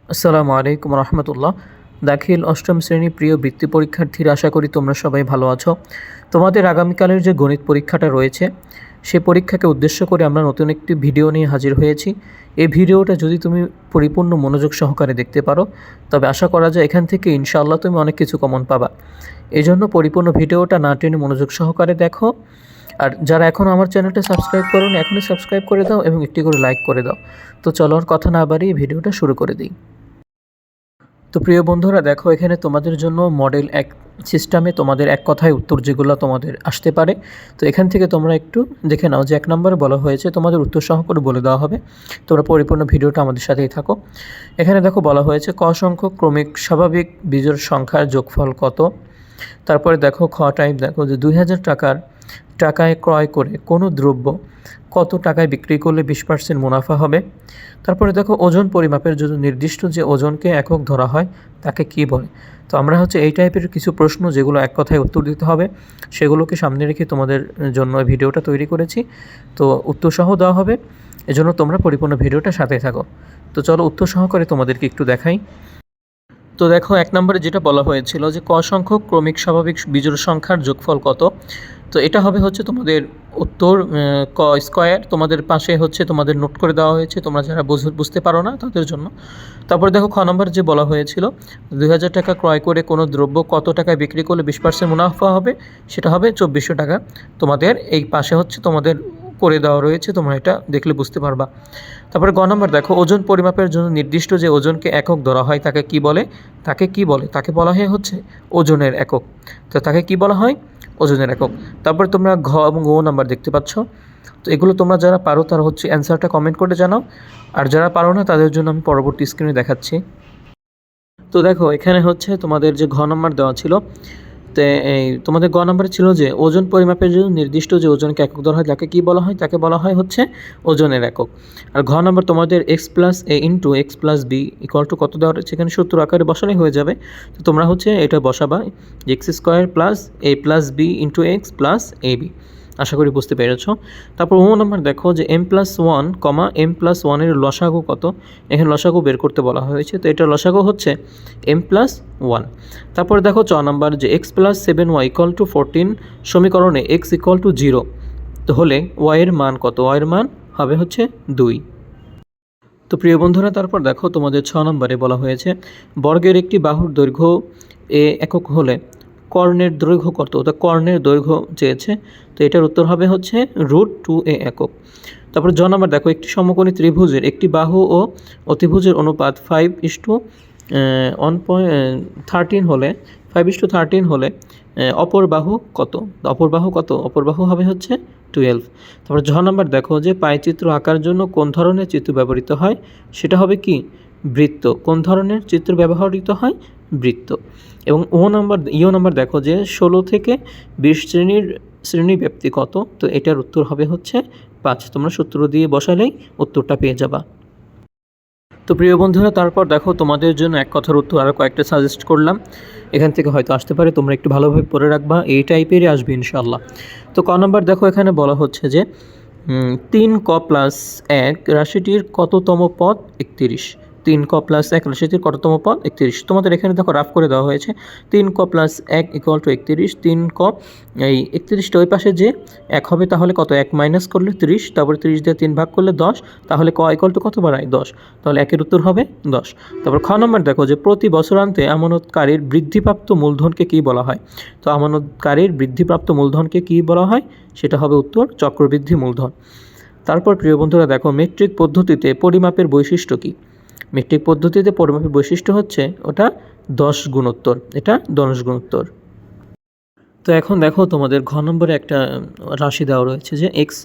আসসালামু আলাইকুম রহমতুল্লাহ। দাখিল অষ্টম শ্রেণী প্রিয় বৃত্তি পরীক্ষার্থীরা, আশা করি তোমরা সবাই ভালো আছো। তোমাদের আগামীকালের যে গণিত পরীক্ষাটা রয়েছে, সেই পরীক্ষাকে উদ্দেশ্য করে আমরা নতুন একটি ভিডিও নিয়ে হাজির হয়েছি। এই ভিডিওটা যদি তুমি পরিপূর্ণ মনোযোগ সহকারে দেখতে পারো, তবে আশা করা যায় এখান থেকে ইনশাআল্লাহ তুমি অনেক কিছু কমন পাবা। এই জন্য পরিপূর্ণ ভিডিওটা না টেনে মনোযোগ সহকারে দেখো। আর যারা এখনও আমার চ্যানেলটা সাবস্ক্রাইব করোনি, এখনই সাবস্ক্রাইব করে দাও এবং একটি করে লাইক করে দাও। তো চলো আর কথা না বাড়িয়ে ভিডিওটা শুরু করে দিই। তো প্রিয় বন্ধুরা, দেখো এখানে তোমাদের জন্য মডেল এক সিস্টেমে তোমাদের এক কথায় উত্তর যেগুলো তোমাদের আসতে পারে। তো এখান থেকে তোমরা একটু দেখে নাও যে 1 নম্বরে বলা হয়েছে তোমাদের উত্তর সহ করে বলে দেওয়া হবে। তোমরা পরিপূর্ণ ভিডিওটা আমাদের সাথেই থাকো। এখানে দেখো বলা হয়েছে ক সংখ্যক ক্রমিক স্বাভাবিক বিজোড় সংখ্যার যোগফল কত। তারপরে দেখো খ টাইপ, দেখো যে 2000 টাকায় ক্রয় করে কোনো দ্রব্য কত টাকায় বিক্রি করলে 20% মুনাফা হবে। তারপরে দেখো ওজন পরিমাপের জন্য নির্দিষ্ট যে ওজনকে একক ধরা হয় তাকে কি বলে। তো আমরা এই টাইপের কিছু প্রশ্ন যেগুলো এক কথায় উত্তর দিতে হবে, সেগুলোকে সামনে রেখে তোমাদের জন্য ভিডিওটা তৈরি করেছি। তো উত্তর সহ দেওয়া হবে, এজন্য তোমরা পরিপূর্ণ ভিডিওটা সাথে থাকো। তো চলো উত্তর সহকারে তোমাদেরকে একটু দেখাই। তো দেখো 1 নম্বরে যেটা বলা হয়েছিল যে ক সংখ্যক ক্রমিক স্বাভাবিক বিজোড় সংখ্যার যোগফল কত। তো এটা হবে তোমাদের উত্তর ক স্কয়ার। তোমাদের পাশে তোমাদের নোট করে দেওয়া হয়েছে, তোমরা যারা বুঝতে পারো না তাদের জন্য। তারপরে দেখো খ নম্বর যে বলা হয়েছিল 2000 টাকা ক্রয় করে কোনো দ্রব্য কত টাকায় বিক্রি করলে 20% মুনাফা হবে, সেটা হবে 2400 টাকা। তোমাদের এই পাশে তোমাদের করে দেওয়া রয়েছে, তোমরা এটা দেখলে বুঝতে পারবা। তারপরে গ নম্বর দেখো ওজন পরিমাপের জন্য নির্দিষ্ট যে ওজনকে একক ধরা হয় তাকে কি বলে। তাকে বলা হয় ওজনের একক। তো তাকে কি বলা হয়? ওজনের একক। তারপর তোমরা ঘ এবং ও নাম্বার দেখতে পাচ্ছ। তো এগুলো তোমরা যারা পারো তারা অ্যান্সারটা কমেন্ট করে জানাও, আর যারা পারো না তাদের জন্য আমি পরবর্তী স্ক্রিনে দেখাচ্ছি। তো দেখো এখানে তোমাদের যে ঘ নাম্বার দেওয়া ছিল, তো এই তোমাদের গ নাম্বারে ছিল যে ওজন পরিমাপের জন্য নির্দিষ্ট যে ওজনকে একক ধরা হয় তাকে কি বলা হয়, তাকে বলা হয় ওজনের একক। আর ঘ নাম্বার তোমাদের x + a × x + b = কত দেওয়া রয়েছে, এখানে সূত্র আকারে বসালেই হয়ে যাবে। তো তোমরা এটা বসাবা যে x² + a + b × x + ab। আশা করি বুঝতে পেরেছো। তারপর ও নাম্বার দেখো যে m+1, m+1 এর লসাগু কত। এখানে লসাগু বের করতে বলা হয়েছে, তো এটা লসাগু m+1। তারপরে দেখো চ নাম্বার যে x + 7y = 14 সমীকরণে x = 0 তো হলে y এর মান কত। y এর মান হবে 2। তো প্রিয় বন্ধুরা, তারপর দেখো তোমাদের 6 নম্বরে বলা হয়েছে বর্গের একটি বাহুর দৈর্ঘ্য a একক হলে কর্ণের দৈর্ঘ্য কত। তো কর্ণের দৈর্ঘ্য চেয়েছে, তো এটার উত্তর হবে √2a একক। তারপর জ নাম্বার দেখো একটি সমকোণী ত্রিভুজের একটি বাহু ও অতিভুজের অনুপাত 5:13 হলে 5:13 হলে অপর বাহু কত। অপর বাহু হবে 12। তারপর ঝ নাম্বার দেখো যে পায়চিত্র আঁকার জন্য কোন ধরনের চিত্র ব্যবহৃত হয়, সেটা হবে কি বৃত্ত। কোন ধরনের চিত্র ব্যবহৃত হয়? বৃত্ত। এবং ইও নাম্বার দেখো যে 16 থেকে 20 শ্রেণী ব্যাপ্তি কত। তো এটার উত্তর হবে 5। তোমরা সূত্র দিয়ে বসালেই উত্তরটা পেয়ে যাবা। তো প্রিয় বন্ধুরা, তারপর দেখো তোমাদের জন্য এক কথার উত্তর আরও কয়েকটা সাজেস্ট করলাম, এখান থেকে হয়তো আসতে পারে, তোমরা একটু ভালোভাবে পড়ে রাখবা, এই টাইপেরই আসবে ইনশাআল্লাহ। তো ক নম্বর দেখো এখানে বলা হচ্ছে যে 3ক + 1 রাশিটির কততম পদ 31। 3ক + 1 রাশিটির কততম পদ 31। তোমাদের এখানে দেখো রাফ করে দেওয়া হয়েছে 3ক + 1 = 31। 3ক এই 31টা ওই পাশে যে 1 হবে তাহলে কত, 1 মাইনাস করলে 30, তারপরে 30 দিয়ে 3 ভাগ করলে 10, তাহলে ক = কত বাড়ায় 10, তাহলে 1-এর উত্তর হবে 10। তারপর খ নম্বর দেখো যে প্রতি বছরান্তে আমানতকারীর বৃদ্ধিপ্রাপ্ত মূলধনকে কী বলা হয়। তো আমানতকারীর বৃদ্ধিপ্রাপ্ত মূলধনকে কী বলা হয়, সেটা হবে উত্তর চক্রবৃদ্ধি মূলধন। তারপর প্রিয় বন্ধুরা দেখো মেট্রিক পদ্ধতিতে পরিমাপের বৈশিষ্ট্য কী। মেট্রিক পদ্ধতিতে পরিমাপের বৈশিষ্ট্য ওটা 10 গুণোত্তর। এটা 10 গুণোত্তর। তো এখন দেখো তোমাদের ঘ নম্বরে একটা রাশি দেওয়া রয়েছে যে x -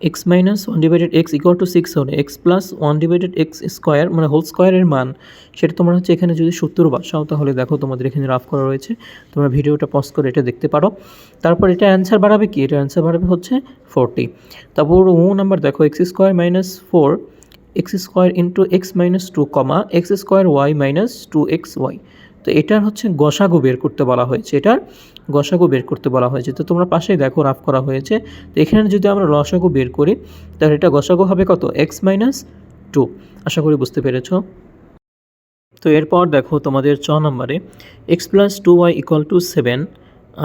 1/x = 6 হলে x + 1/x² মানে হোল স্কোয়ারের মান, সেটা তোমরা এখানে যদি সূত্র বসাও তাহলে দেখো তোমাদের এখানে রাফ করা রয়েছে, তোমরা ভিডিওটা পজ করে এটা দেখতে পারো। তারপর এটা অ্যান্সার বাড়াবে কি, এটা অ্যান্সার বাড়াবে 40। তারপর ও নাম্বার দেখো x² - 4 x² × x - 2, x² y - 2xy। তো এটার গসাগু বের করতে বলা হয়েছে, তো তোমরা পাশেই দেখো রাফ করা হয়েছে। তো এখানে যদি আমরা লসাগু বের করি তাহলে এটা গসাগু হবে কত, x - 2। আশা করি বুঝতে পেরেছো। তো এরপর দেখো তোমাদের 6 নম্বরে x plus 2y equal to 7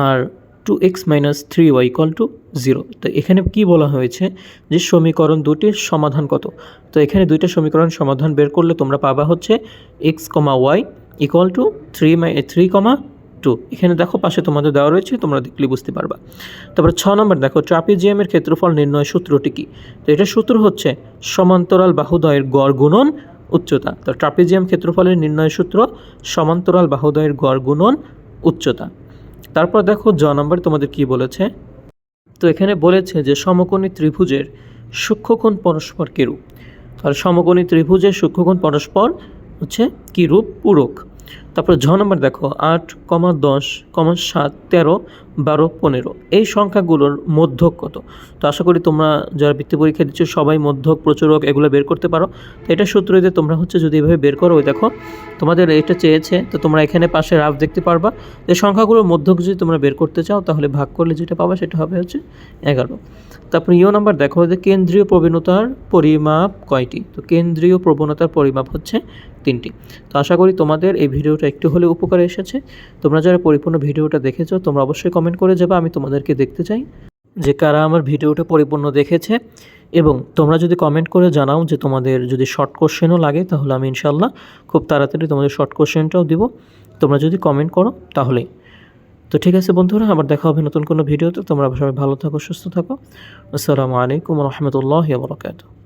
আর 2x minus 3y equal to 0। তো এখানে কি বলা হয়েছে যে সমীকরণ দুটির সমাধান কত। তো এখানে দুইটা সমীকরণ সমাধান বের করলে তোমরা পাবা হচ্ছে x, y ইকুয়াল টু 3,2। এখানে দেখো পাশে তোমাদের দেওয়া রয়েছে, তোমরা দেখলে বুঝতে পারবা। তারপরে 6 নম্বর দেখো ট্রাপিজিয়ামের ক্ষেত্রফল নির্ণয় সূত্রটি কী। তো এটা সূত্র হচ্ছে সমান্তরাল বাহুদ্বয়ের গড় গুণন উচ্চতা। তো ট্রাপিজিয়াম ক্ষেত্রফলের নির্ণয় সূত্র সমান্তরাল বাহুদ্বয়ের গড় গুণন উচ্চতা। তারপর দেখো জ নম্বর তোমাদের কি বলেছে। তো এখানে বলেছে যে সমকোণী ত্রিভুজের সূক্ষ্মকোণ পরস্পর কিরূপ। আর সমকোণী ত্রিভুজের সূক্ষ্মকোণ পরস্পর হচ্ছে কিরূপ পূরক। তারপর ঝ নম্বর দেখো 8, 10, 7, 13, 12, 15 এই সংখ্যাগুলোর মধ্যক কত। তো আশা করি তোমরা যারা বৃত্তি পরীক্ষা দিচ্ছ সবাই মধ্যক, প্রচুরক এগুলো বের করতে পারো। তো এটা সূত্র দিয়ে তোমরা হচ্ছে যদি এভাবে বের করো, ওই দেখো তোমাদের এটা চেয়েছে, তো তোমরা এখানে পাশে রাফ দেখতে পারবা যে সংখ্যাগুলোর মধ্যক যদি তোমরা বের করতে চাও তাহলে ভাগ করলে যেটা পাবা সেটা হবে হচ্ছে 11। তারপর ইও নাম্বার দেখো যে কেন্দ্রীয় প্রবণতার পরিমাপ কয়টি। তো কেন্দ্রীয় প্রবণতার পরিমাপ হচ্ছে 3টি। তো আশা করি তোমাদের এই ভিডিওটা একটু হলে উপকারে এসেছে। তোমরা যারা পরিপূর্ণ ভিডিওটা দেখেছো তোমরা অবশ্যই কমেন্ট করে যাবে, আমি তোমাদেরকে দেখতে চাই যে কারা আমার ভিডিওটা পরিপূর্ণ দেখেছে। এবং তোমরা যদি কমেন্ট করে জানাও যে তোমাদের যদি শর্ট কোশ্চেনও লাগে তাহলে আমি ইনশাল্লাহ খুব তাড়াতাড়ি তোমাদের শর্ট কোশ্চেনটাও দিব, তোমরা যদি কমেন্ট করো তাহলেই। তো ঠিক আছে বন্ধুরা, আবার দেখা হবে নতুন কোনো ভিডিওতে। তোমরা সবাই ভালো থাকো, সুস্থ থাকো। আসসালামু আলাইকুম রহমতুল্লাহি ওয়া বারাকাতুহু।